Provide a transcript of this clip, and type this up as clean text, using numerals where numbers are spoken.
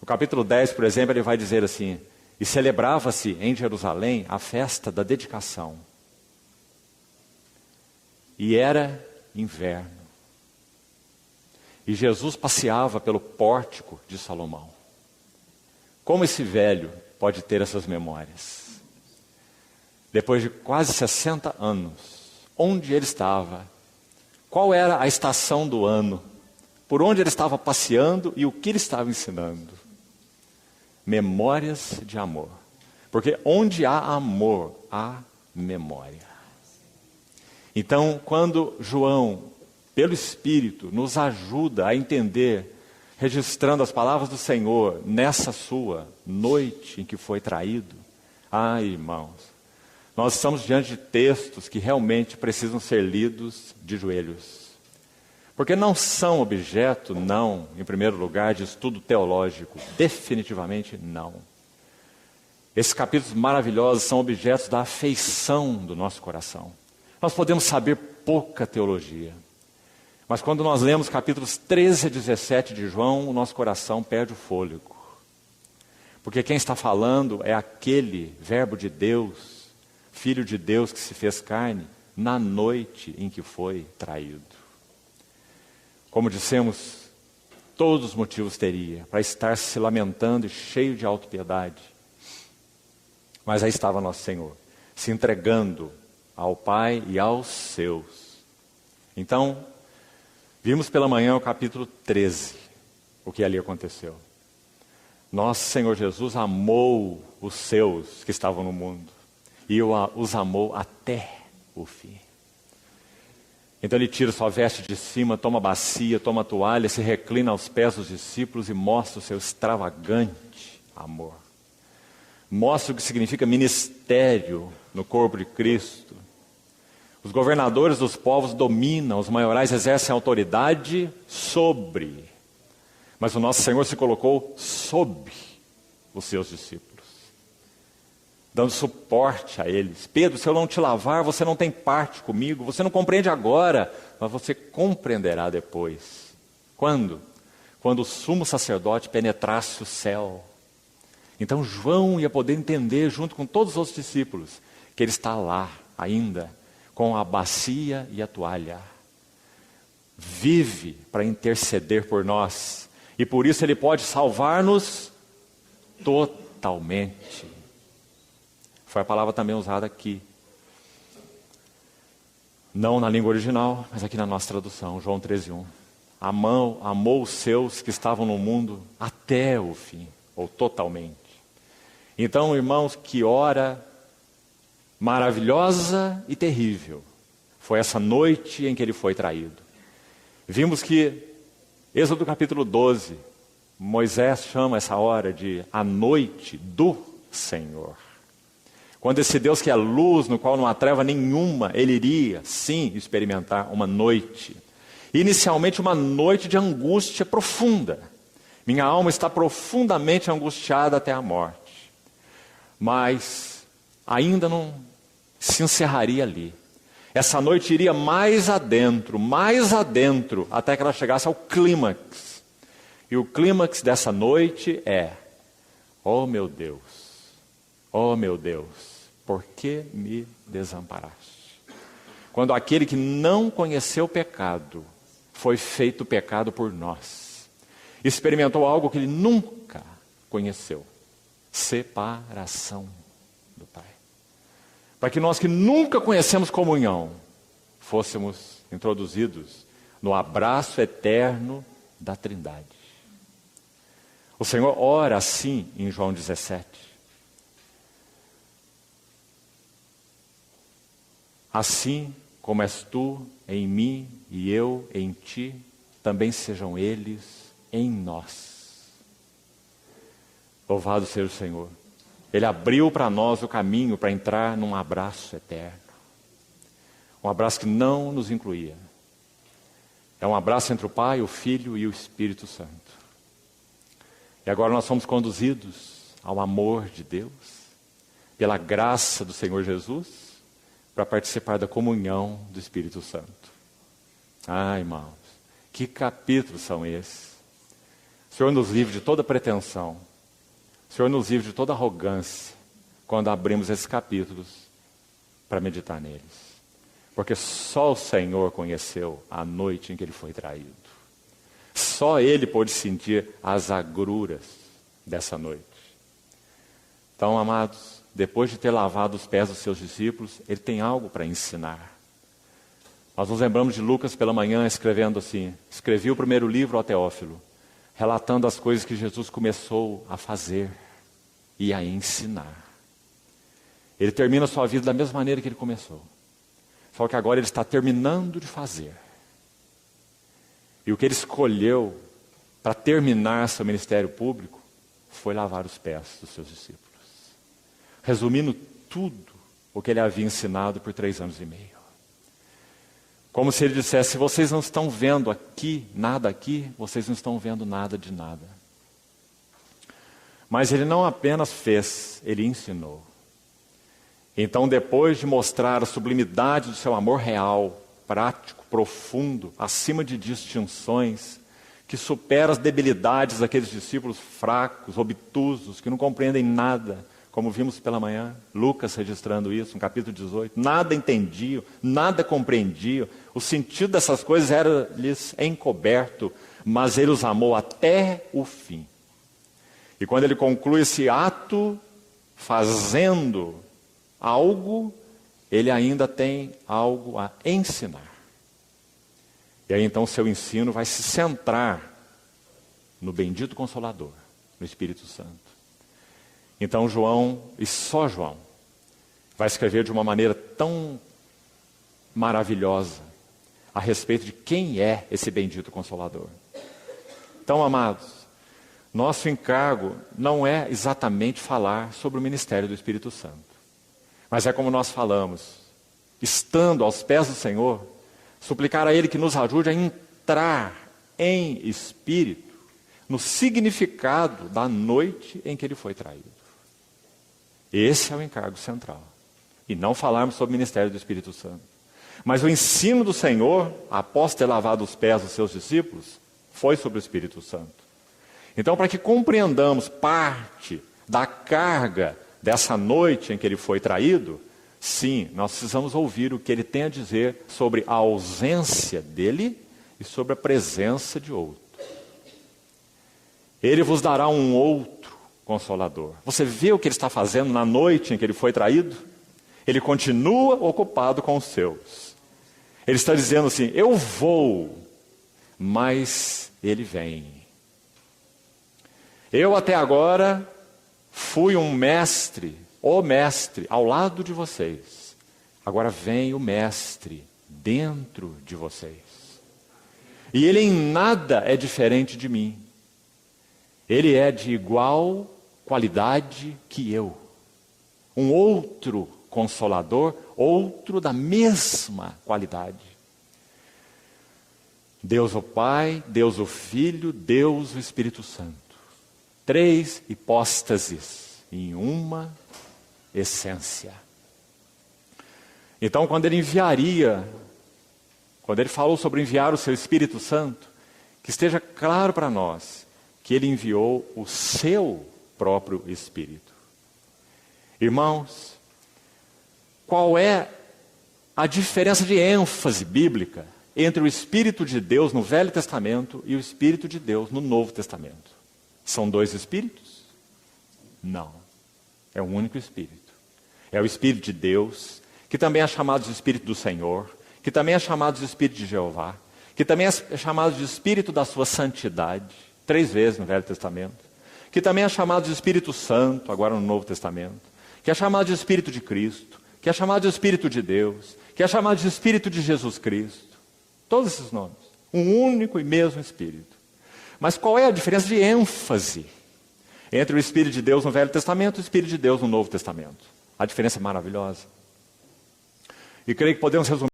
No capítulo 10, por exemplo, ele vai dizer assim: e celebrava-se em Jerusalém a festa da dedicação. E era inverno. E Jesus passeava pelo pórtico de Salomão. Como esse velho pode ter essas memórias? Depois de quase 60 anos, onde ele estava? Qual era a estação do ano? Por onde ele estava passeando e o que ele estava ensinando? Memórias de amor. Porque onde há amor, há memória. Então, quando João, pelo Espírito, nos ajuda a entender, registrando as palavras do Senhor nessa sua noite em que foi traído, irmãos, nós estamos diante de textos que realmente precisam ser lidos de joelhos. Porque não são objeto, não, em primeiro lugar, de estudo teológico. Definitivamente não. Esses capítulos maravilhosos são objetos da afeição do nosso coração. Nós podemos saber pouca teologia. Mas quando nós lemos capítulos 13 a 17 de João, o nosso coração perde o fôlego. Porque quem está falando é aquele verbo de Deus, Filho de Deus que se fez carne, na noite em que foi traído. Como dissemos, todos os motivos teria para estar se lamentando e cheio de autopiedade. Mas aí estava nosso Senhor, se entregando ao Pai e aos seus. Então, vimos pela manhã o capítulo 13, o que ali aconteceu. Nosso Senhor Jesus amou os seus que estavam no mundo, e os amou até o fim. Então ele tira sua veste de cima, toma a bacia, toma a toalha, se reclina aos pés dos discípulos e mostra o seu extravagante amor. Mostra o que significa ministério no corpo de Cristo. Os governadores dos povos dominam, os maiorais exercem autoridade sobre. Mas o nosso Senhor se colocou sob os seus discípulos, dando suporte a eles. Pedro, se eu não te lavar, você não tem parte comigo, você não compreende agora, mas você compreenderá depois. Quando? Quando o sumo sacerdote penetrasse o céu. Então João ia poder entender, junto com todos os outros discípulos, que ele está lá ainda, com a bacia e a toalha. Vive para interceder por nós. E por isso ele pode salvar-nos totalmente. Foi a palavra também usada aqui. Não na língua original, mas aqui na nossa tradução, João 13:1. Amou os seus que estavam no mundo até o fim, ou totalmente. Então, irmãos, que hora maravilhosa e terrível foi essa noite em que ele foi traído. Vimos que, Êxodo capítulo 12, Moisés chama essa hora de a noite do Senhor. Quando esse Deus que é luz, no qual não há treva nenhuma, ele iria, sim, experimentar uma noite. Inicialmente uma noite de angústia profunda. Minha alma está profundamente angustiada até a morte. Mas ainda não se encerraria ali. Essa noite iria mais adentro, até que ela chegasse ao clímax. E o clímax dessa noite é: oh meu Deus, por que me desamparaste? Quando aquele que não conheceu o pecado, foi feito pecado por nós, experimentou algo que ele nunca conheceu: separação do Pai. Para que nós que nunca conhecemos comunhão, fôssemos introduzidos no abraço eterno da Trindade. O Senhor ora assim em João 17. Assim como és tu em mim e eu em ti, também sejam eles em nós. Louvado seja o Senhor. Ele abriu para nós o caminho para entrar num abraço eterno. Um abraço que não nos incluía. É um abraço entre o Pai, o Filho e o Espírito Santo. E agora nós somos conduzidos ao amor de Deus, pela graça do Senhor Jesus, para participar da comunhão do Espírito Santo. Irmãos, que capítulos são esses? O Senhor nos livre de toda pretensão. O Senhor nos livre de toda arrogância quando abrimos esses capítulos para meditar neles. Porque só o Senhor conheceu a noite em que ele foi traído. Só ele pôde sentir as agruras dessa noite. Então, amados, depois de ter lavado os pés dos seus discípulos, ele tem algo para ensinar. Nós nos lembramos de Lucas pela manhã escrevendo assim: escrevi o primeiro livro ao Teófilo, relatando as coisas que Jesus começou a fazer e a ensinar. Ele termina a sua vida da mesma maneira que ele começou. Só que agora ele está terminando de fazer. E o que ele escolheu para terminar seu ministério público foi lavar os pés dos seus discípulos. Resumindo tudo o que ele havia ensinado por 3 anos e meio. Como se ele dissesse: se vocês não estão vendo aqui, vocês não estão vendo nada de nada. Mas ele não apenas fez, ele ensinou. Então, depois de mostrar a sublimidade do seu amor real, prático, profundo, acima de distinções, que supera as debilidades daqueles discípulos fracos, obtusos, que não compreendem nada, como vimos pela manhã, Lucas registrando isso, no capítulo 18, nada entendiam, nada compreendiam, o sentido dessas coisas era-lhes encoberto, mas ele os amou até o fim. E quando ele conclui esse ato, fazendo algo, ele ainda tem algo a ensinar. E aí então seu ensino vai se centrar no bendito Consolador, no Espírito Santo. Então João, e só João, vai escrever de uma maneira tão maravilhosa a respeito de quem é esse bendito Consolador. Então, amados, nosso encargo não é exatamente falar sobre o ministério do Espírito Santo. Mas é como nós falamos, estando aos pés do Senhor, suplicar a Ele que nos ajude a entrar em espírito no significado da noite em que Ele foi traído. Esse é o encargo central. E não falarmos sobre o ministério do Espírito Santo. Mas o ensino do Senhor, após ter lavado os pés dos seus discípulos, foi sobre o Espírito Santo. Então, para que compreendamos parte da carga dessa noite em que ele foi traído, sim, nós precisamos ouvir o que ele tem a dizer sobre a ausência dele e sobre a presença de outro. Ele vos dará um outro Consolador. Você vê o que ele está fazendo na noite em que ele foi traído? Ele continua ocupado com os seus. Ele está dizendo assim: eu vou, mas ele vem. Eu até agora fui um mestre, o mestre, ao lado de vocês. Agora vem o mestre dentro de vocês. E ele em nada é diferente de mim. Ele é de igual qualidade que eu. Um outro Consolador, outro da mesma qualidade. Deus o Pai, Deus o Filho, Deus o Espírito Santo. 3 hipóstases em uma essência. Então, quando ele falou sobre enviar o seu Espírito Santo, que esteja claro para nós que ele enviou o seu próprio Espírito. Irmãos, qual é a diferença de ênfase bíblica entre o Espírito de Deus no Velho Testamento e o Espírito de Deus no Novo Testamento? São 2 Espíritos? Não. É um único Espírito. É o Espírito de Deus, que também é chamado de Espírito do Senhor, que também é chamado de Espírito de Jeová, que também é chamado de Espírito da sua santidade, 3 vezes no Velho Testamento, que também é chamado de Espírito Santo, agora no Novo Testamento, que é chamado de Espírito de Cristo, que é chamado de Espírito de Deus, que é chamado de Espírito de Jesus Cristo. Todos esses nomes. Um único e mesmo Espírito. Mas qual é a diferença de ênfase entre o Espírito de Deus no Velho Testamento e o Espírito de Deus no Novo Testamento? A diferença é maravilhosa. E creio que podemos resumir